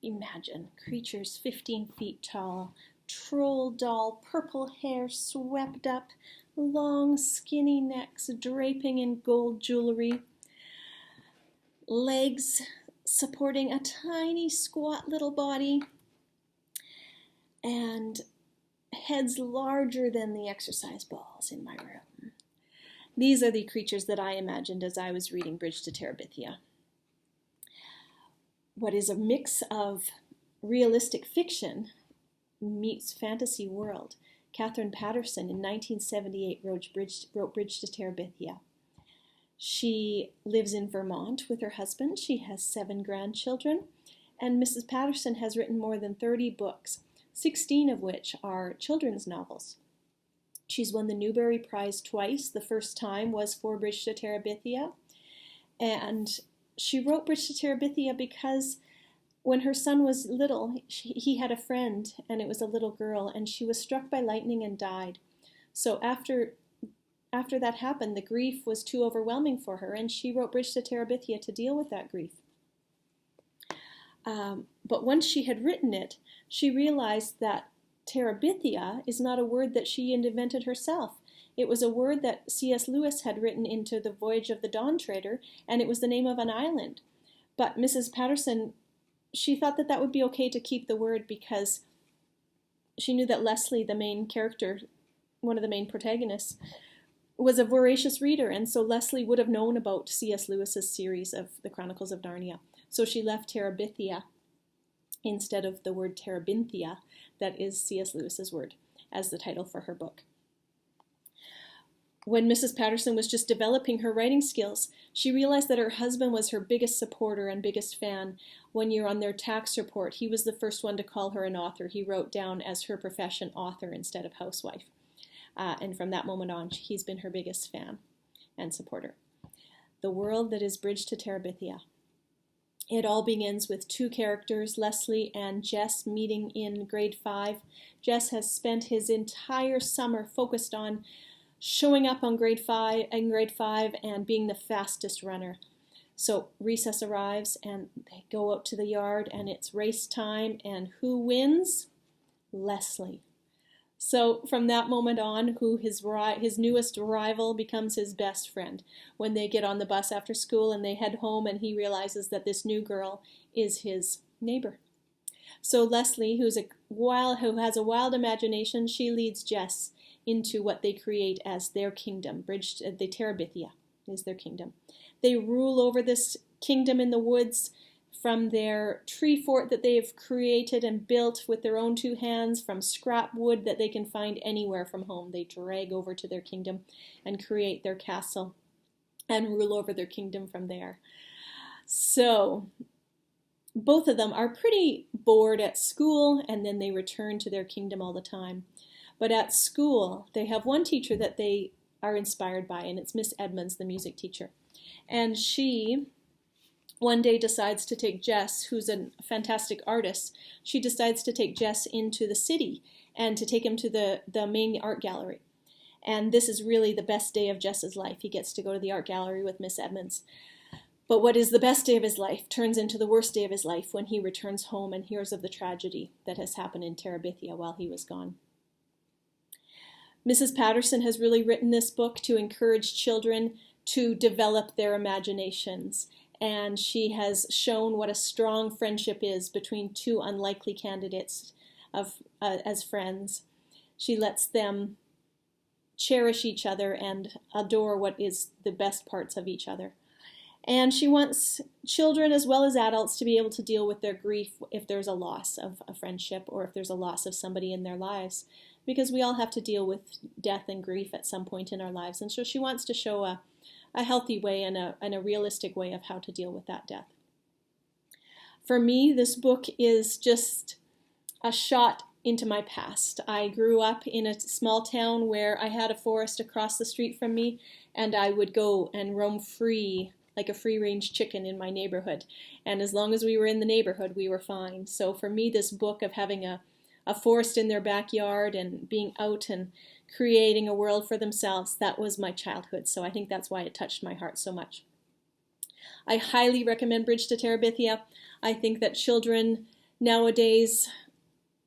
Imagine creatures 15 feet tall, troll doll, purple hair swept up, long skinny necks draping in gold jewelry, legs supporting a tiny squat little body, and heads larger than the exercise balls in my room. These are the creatures that I imagined as I was reading Bridge to Terabithia. What is a mix of realistic fiction meets fantasy world. Catherine Patterson in 1978 wrote Bridge to Terabithia. She lives in Vermont with her husband. She has 7 grandchildren, and Mrs. Patterson has written more than 30 books, 16 of which are children's novels. She's won the Newbery Prize twice. The first time was for Bridge to Terabithia, and she wrote Bridge to Terabithia because when her son was little, he had a friend, and it was a little girl, and she was struck by lightning and died. So after that happened, the grief was too overwhelming for her, and she wrote Bridge to Terabithia to deal with that grief. But once she had written it, she realized that Terabithia is not a word that she invented herself. It was a word that C.S. Lewis had written into The Voyage of the Dawn Treader, and it was the name of an island. But Mrs. Patterson, she thought that that would be okay to keep the word because she knew that Leslie, the main character, one of the main protagonists, was a voracious reader, and so Leslie would have known about C.S. Lewis's series of The Chronicles of Narnia. So she left Terabithia instead of the word Terabithia, that is C.S. Lewis's word, as the title for her book. When Mrs. Patterson was just developing her writing skills, she realized that her husband was her biggest supporter and biggest fan. One year on their tax report, he was the first one to call her an author. He wrote down as her profession author instead of housewife. And from that moment on, he's been her biggest fan and supporter. The world that is Bridge to Terabithia. It all begins with 2 characters, Leslie and Jess, meeting in grade 5. Jess has spent his entire summer focused on showing up on grade 5 and being the fastest runner. So recess arrives and they go out to the yard and it's race time, and who wins? Leslie. So from that moment on, his newest rival becomes his best friend. When they get on the bus after school and they head home, and he realizes that this new girl is his neighbor. So Leslie, who has a wild imagination, she leads Jess into what they create as their kingdom. The Terabithia is their kingdom. They rule over this kingdom in the woods from their tree fort that they have created and built with their own 2 hands, from scrap wood that they can find anywhere from home. They drag over to their kingdom and create their castle and rule over their kingdom from there. So both of them are pretty bored at school, and then they return to their kingdom all the time. But at school, they have one teacher that they are inspired by, and it's Miss Edmonds, the music teacher. And she one day decides to take Jess, who's a fantastic artist, she decides to take Jess into the city and to take him to the main art gallery. And this is really the best day of Jess's life. He gets to go to the art gallery with Miss Edmonds. But what is the best day of his life turns into the worst day of his life when he returns home and hears of the tragedy that has happened in Terabithia while he was gone. Mrs. Patterson has really written this book to encourage children to develop their imaginations, and she has shown what a strong friendship is between 2 unlikely candidates as friends. She lets them cherish each other and adore what is the best parts of each other. And she wants children as well as adults to be able to deal with their grief if there's a loss of a friendship or if there's a loss of somebody in their lives, because we all have to deal with death and grief at some point in our lives. And so she wants to show a healthy way and a realistic way of how to deal with that death. For me, this book is just a shot into my past. I grew up in a small town where I had a forest across the street from me, and I would go and roam free like a free-range chicken in my neighborhood. And as long as we were in the neighborhood, we were fine. So for me, this book of having a forest in their backyard and being out and creating a world for themselves, that was my childhood. So I think that's why it touched my heart so much. I highly recommend Bridge to Terabithia. I think that children nowadays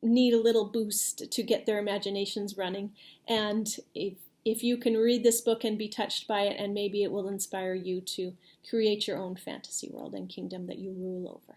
need a little boost to get their imaginations running. And if you can read this book and be touched by it, and maybe it will inspire you to create your own fantasy world and kingdom that you rule over.